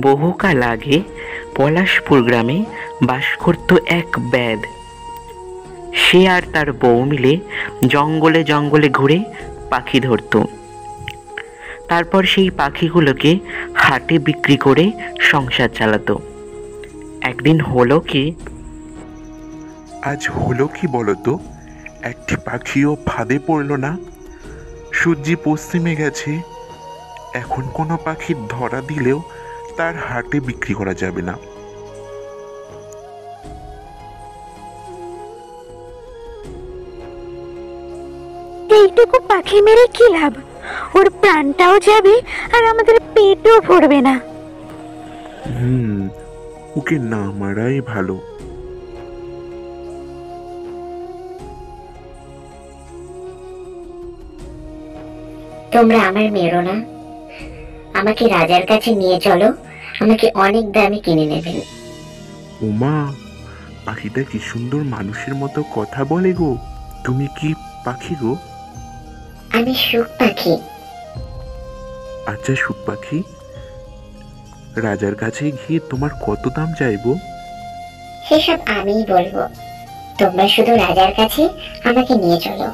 বহুকাল আগে পলাশপুর গ্রামে বাস করত এক ব্যাধ। সে আর তার বউ মিলে জঙ্গলে জঙ্গলে ঘুরে পাখি ধরত। তারপর সেই পাখিগুলোকে হাটে বিক্রি করে সংসার চালাতো। একদিন হলো কি, আজ হলো কি বলতো? একটি পাখিও ফাঁদে পড়ল না। সূর্য পশ্চিমে গেছে, এখন কোনো পাখির ধরা দিলেও তার হাটে বিক্রি করা যাবে না। এইটুকু পাখি মেরে কি লাভ? ওর প্রাণটাও যাবে আর আমাদের পেটও ভরবে না। ওকে না মারাই ভালো। তোমরা আমার মেরো না, আমাকে রাজার কাছে নিয়ে চলো, আমাকে অনেক দামে কিনে নেবেন। ওমা, পাখিটা কি সুন্দর মানুষের মতো কথা বলে গো। তুমি কি পাখি গো? আমি সুখ পাখি। আচ্ছা সুখ পাখি, রাজার কাছে গিয়ে তোমার কত দাম চাইবো? সেসব আমিই বলবো, তোমরা শুধু রাজার কাছে আমাকে নিয়ে চলো।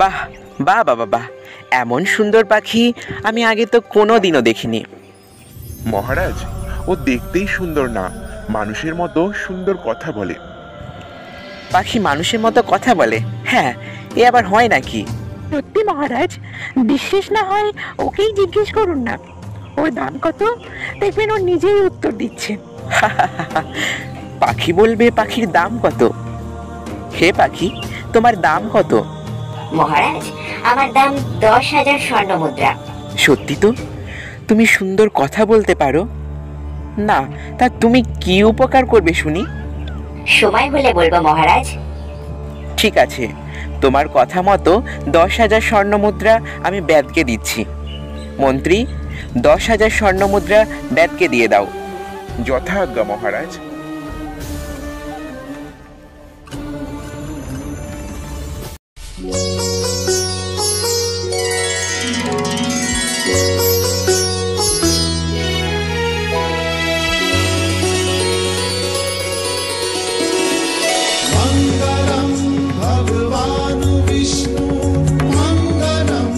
বাহ বাহ বাবা বাহ, এমন সুন্দর পাখি আমি আগে তো কোনো দিনও দেখিনি। মহারাজ, ও দেখতেই সুন্দর না, মানুষের মতো সুন্দর কথা বলে। পাখি মানুষের মতো কথা বলে? হ্যাঁ, এ আবার হয় নাকি? সত্যি মহারাজ, বিশ্বাস না হয় ওকেই জিজ্ঞেস করুন না। ওর দাম কত? দেখবেন ও নিজেই উত্তর দিচ্ছে। পাখি বলবে পাখির দাম কত? হে পাখি, তোমার দাম কত? মহারাজ, আমার দাম 10,000 স্বর্ণ মুদ্রা। সত্যি তো? তুমি সুন্দর কথা বলতে পারো না? তা তুমি কি উপকার করবে শুনি? সময় হলে বলবো মহারাজ। ঠিক আছে, তোমার কথা মতো 10,000 স্বর্ণ মুদ্রা আমি ব্যাদকে দিচ্ছি। মন্ত্রী, 10,000 স্বর্ণ মুদ্রা ব্যাদকে দিয়ে দাও। যথাজ্ঞা মহারাজ। मङ्गलं भगवान् विष्णु मङ्गलं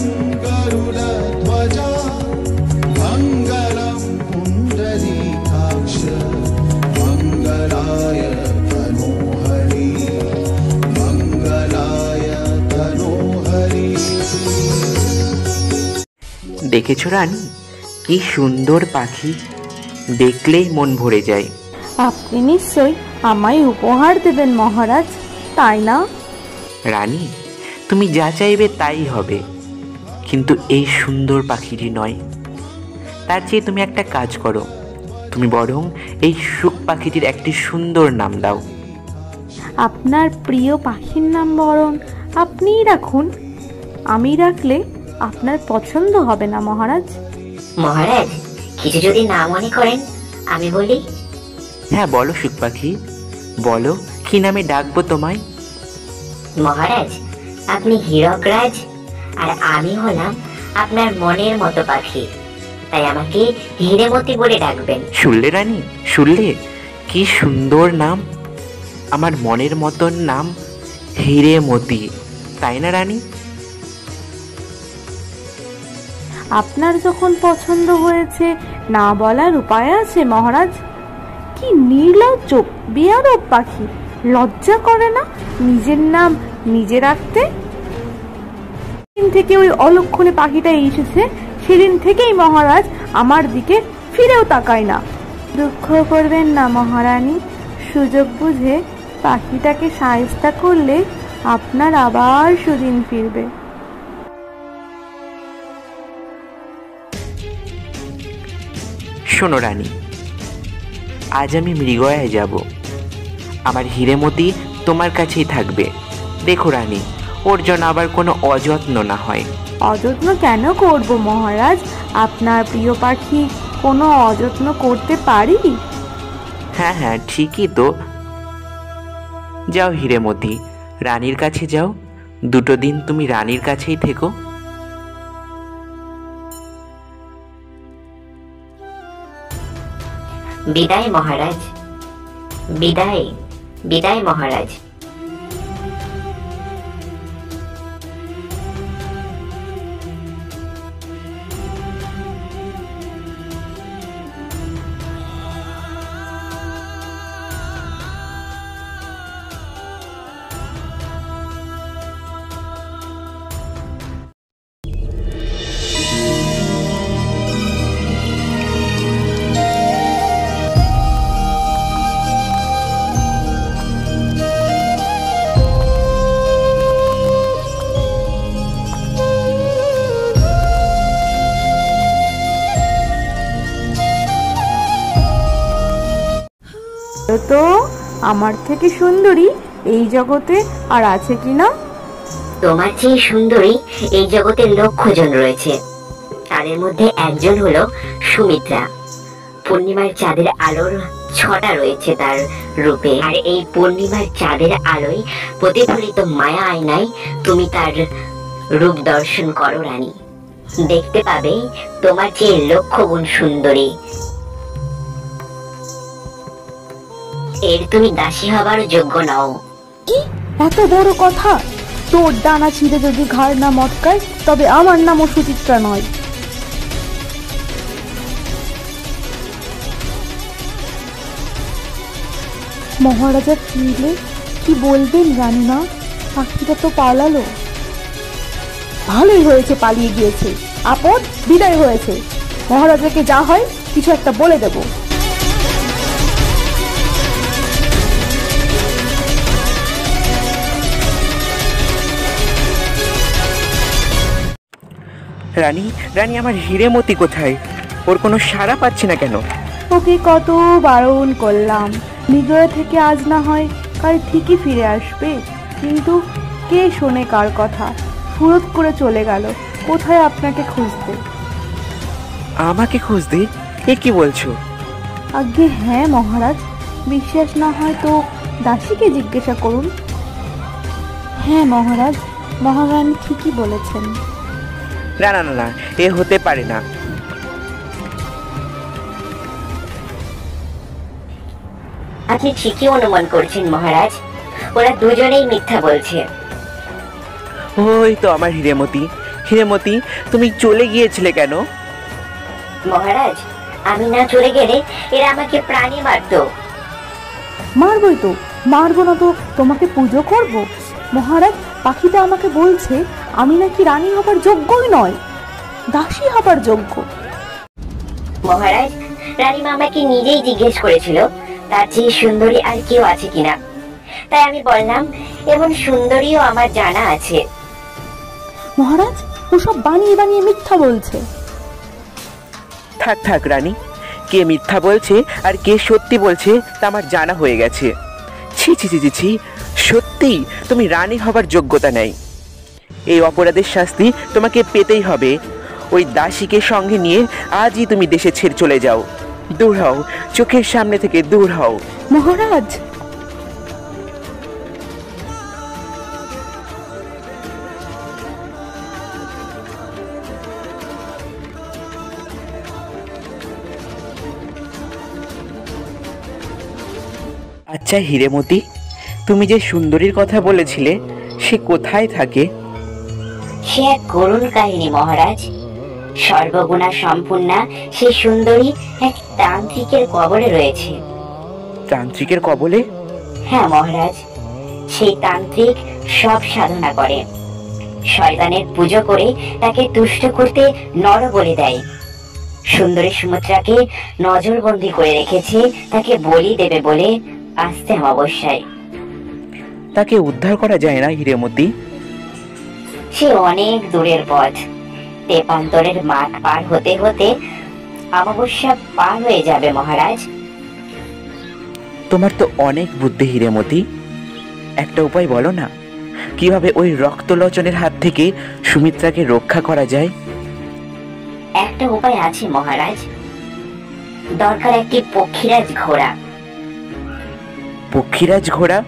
गरुडध्वजा मङ्गलं पुण्डरीकाक्ष मङ्गलाय तनोहरि मङ्गलाय तनोहरि। দেখেছো রানী, কি সুন্দর পাখি, দেখলেই মন ভরে যায়। আপনি নিশ্চয়ই আমায় উপহার দেবেন মহারাজ, তাই না? রানী, তুমি যা চাইবে তাই হবে, কিন্তু এই সুন্দর পাখিটি নয়। তার চেয়ে তুমি একটা কাজ করো, তুমি বরং এই সুখ পাখিটির একটি সুন্দর নাম দাও। আপনার প্রিয় পাখির নাম বরং আপনিই রাখুন। আমি রাখলে আপনার পছন্দ হবে না মহারাজ। মহারাজ, কিছু যদি না মনে করেন আমি বলি। হ্যাঁ বলো সুখ পাখি, বলো কি নামে ডাকবো তোমায়? মহারাজ, আপনি হীরকরাজ আর আমি হলাম আপনার মনের মতো পাখি, তাই আমাকে হীরেমতি বলে ডাকবেন। শুনলে রানী, শুনলে কি সুন্দর নাম? আমার মনের মতন নাম হীরেমতি, তাই না রানী? আপনার যখন পছন্দ হয়েছে, না বলার উপায় আছে মহারাজ? কি নির্লজ্জ বেয়াদব পাখি, লজ্জা করে না নিজের নাম নিজে রাখতে? দিন থেকে ওই অলক্ষণে পাখিটা এসেছে, সেদিন থেকেই মহারাজ আমার দিকে ফিরেও তাকায় না। দুঃখ করবেন না মহারানী, সুযোগ বুঝে পাখিটাকে সায়স্তা করলে আপনার আবার সুদিন ফিরবে। শোনো রানী, আজ আমি মৃগয়ায় যাব। আমার হিরেমতি তোমার কাছেই থাকবে। দেখো রানী, ওর জন্য আবার কোনো অযত্ন না হয়। অযত্ন কেন করব মহারাজ? আপনার প্রিয় পাখি কোনো অযত্ন করতে পারি? হ্যাঁ হ্যাঁ, ঠিকই তো। যাও হিরেমতি, রানীর কাছে যাও। দুটো দিন তুমি রানীর কাছেই থেকো। বিদায় মহারাজ, বিদায়, বিদায় মহারাজ। তো আমার থেকে সুন্দরী এই জগতে আর আছে কি না? তোমার চেয়ে সুন্দরী এই জগতে লক্ষ জন রয়েছে। তাদের মধ্যে একজন হলো সুমিত্রা। পূর্ণিমার চাঁদের আলোর ছটা রয়েছে তার রূপে, আর এই পূর্ণিমার চাঁদের আলোয় প্রতিফলিত মায়া আয়নায় তুমি তার রূপ দর্শন করো রানী। দেখতে পাবে তোমার চেয়ে লক্ষ গুণ সুন্দরী। এর তুমি দাসী হবার যোগ্য নও। কি এত বড় কথা? তোর ডানা ছিঁড়ে যদি ঘাড় না মটকায় তবে আমার নামও সুচিত্রা নয়। মহারাজা ফিরলে কি বলবেন রানীমা? পাখিটা তো পালালো। ভালোই হয়েছে পালিয়ে গিয়েছে, আপদ বিদায় হয়েছে। মহারাজাকে যা হয় কিছু একটা বলে দেব। রানী, রানী, আমার হিরেমতি কোথায়? ওর কোনো সাড়া পাচ্ছি না কেন? ওকে কত বারণ করলাম, মৃগয়া থেকে আজ না হয় কাল ঠিকই ফিরে আসবে, কিন্তু কে শোনে কার কথা? ফুরত করে চলে গেল কোথায় আপনাকে খুঁজতে। আমাকে খুঁজতে? এ কি বলছো? আজ্ঞে হ্যাঁ মহারাজ, বিশ্বাস না হয় তো দাসীকে জিজ্ঞাসা করুন। হ্যাঁ মহারাজ, মহারানী ঠিকই বলেছেন। না না না না, এ হতে পারে না। আপনি ঠিকই অনুমান করছেন মহারাজ, ওরা দুজনেই মিথ্যা বলছে। ওই তো আমার হিরেমতি। হিরেমতি, তুমি চলে গিয়েছিলে কেন? মহারাজ, আমি না চলে গেলে এরা আমাকে প্রাণে মারতো। মারবই তো, মারবো না তো তোমাকে পুজো করব? মহারাজ, পাখিটা আমাকে বলছে আমি নাকি রানী হবার যোগ্যই নয়, দাসী হবার যোগ্য। মহারাজ, রানীমা আমাকে নিজেই জিজ্ঞেস করেছিল তার চেয়ে সুন্দরী আর কেউ আছে কিনা। তাই আমি বললাম এমন সুন্দরীও আমার জানা আছে। মহারাজ, ওসব বানিয়ে বানিয়ে মিথ্যা বলছে। থাক থাক রানী, কে মিথ্যা বলছে আর কে সত্যি বলছে তা আমার জানা হয়ে গেছে। ছি ছি ছি ছি ছি, সত্যি তুমি রানী হবার যোগ্যতা নেই। এই অপরাধের শাস্তি তোমাকে পেতেই হবে। ওই দাসীকে সঙ্গে নিয়ে আজই তুমি দেশে ছেড়ে চলে যাও। দূর হও, চোখের সামনে থেকে দূর হও। মহারাজ, আচ্ছা হিরেমতি, তুমি যে সুন্দরীর কথা বলেছিলে সে কোথায় থাকে? সে এক করুণ কাহিনী মহারাজ। সর্বগুণা সম্পূর্ণা সেই সুন্দরী এক তান্ত্রিকের কবলে রয়েছে। তান্ত্রিকের কবলে? হ্যাঁ মহারাজ, সেই তান্ত্রিক সব সাধনা করে, শয়তানের পুজো করে তাকে তুষ্ট করতে নর বলি দেয়। সুন্দরী সুমিত্রাকে নজরবন্দি করে রেখেছে তাকে বলি দেবে বলে আসতে অবশ্যই। তাকে উদ্ধার করা যায় না হিরেমতি? সে অনেক দূরের পথ, তেপান্তরের মাঠ পার হতে হতে অমাবস্যা পার হয়ে যাবে মহারাজ। তোমার তো অনেক বুদ্ধি হীরেমতি, একটা উপায় বলো না, কিভাবে ওই রক্তলোচনের হাত থেকে সুমিত্রাকে রক্ষা করা যায়? একটা উপায় আছে মহারাজ, দরকার একটি পক্ষীরাজ ঘোড়া। পক্ষীরাজ ঘোড়া?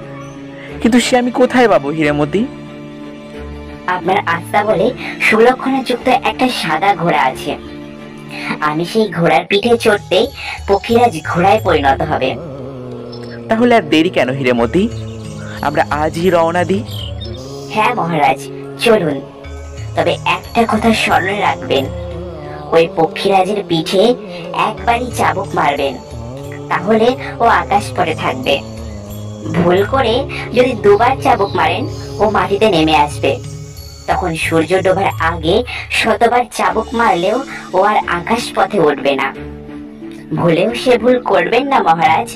কিন্তু সে আমি কোথায় পাবো হীরেমতি? আপনার আস্থা বলে সুলক্ষণা যুক্ত একটা সাদা ঘোড়া আছে, আমি সেই ঘোড়ার পিঠে চড়তে পক্ষীরাজ ঘোড়ায় পরিণত হবে। তাহলে আর দেরি কেন হীরেমতি, আমরা আজই রওনা দিই। হ্যাঁ মহারাজ, চলুন। তবে একটা কথা স্মরণে রাখবেন, ওই পক্ষীরাজের পিঠে একবারই চাবুক মারবেন, তাহলে ও আকাশ পথে থাকবে। ভুল করে যদি দুবার চাবুক মারেন ও মাটিতে নেমে আসবে। তখন সূর্য ডোবার আগে শতবার চাবুক মারলেও ও আর আকাশ পথে উঠবে না। ভুলেও সে ভুল করবেন না মহারাজ।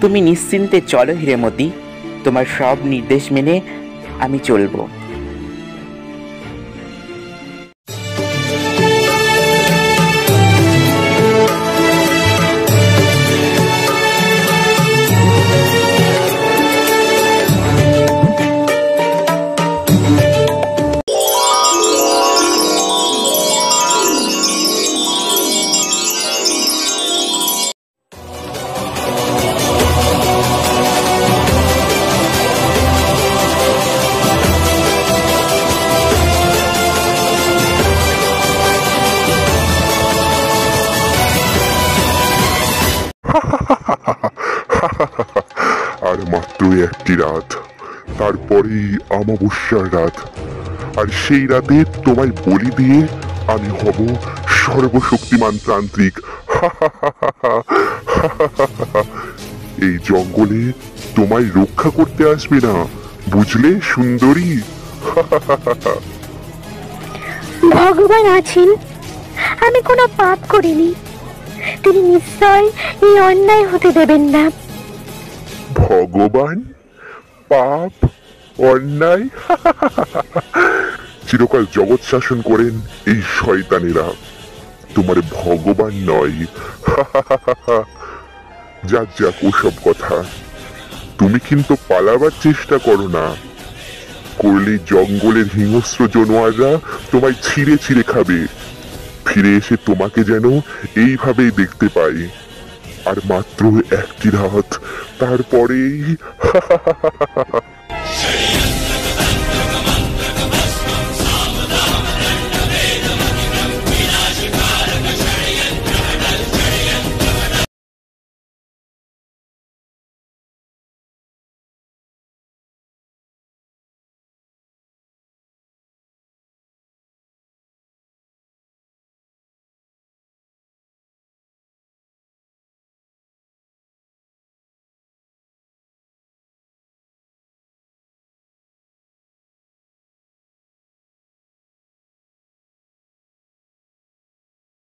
তুমি নিশ্চিন্তে চলো হীরেমতি, তোমার সব নির্দেশ মেনে আমি চলবো। আর মাত্রই একটি রাত, তারপরেই অমাবস্যার রাত। আর সেই রাতে তোমায় বলি দিয়ে আমি হব সর্বশক্তিমান তান্ত্রিক। এই জঙ্গলে তোমায় রক্ষা করতে আসবে না, বুঝলে সুন্দরী? ভগবান আছেন, আমি কোনো পাপ করিনি, তিনি নিশ্চয় এই অন্যায় হতে দেবেন না। ভগবান? পাপ? অন্যায়? চিরকাল জগৎ শাসন করেন এই শয়তানেরা, তোমার ভগবান নয়। যাক যাক ওসব কথা, তুমি কিন্তু পালাবার চেষ্টা করো না, করলে জঙ্গলের হিংস্র জানোয়াররা তোমায় ছিঁড়ে ছিঁড়ে খাবে। ফিরে এসে তোমাকে যেন এইভাবেই দেখতে পাই। আর মাত্র একটি রাত, তারপরেই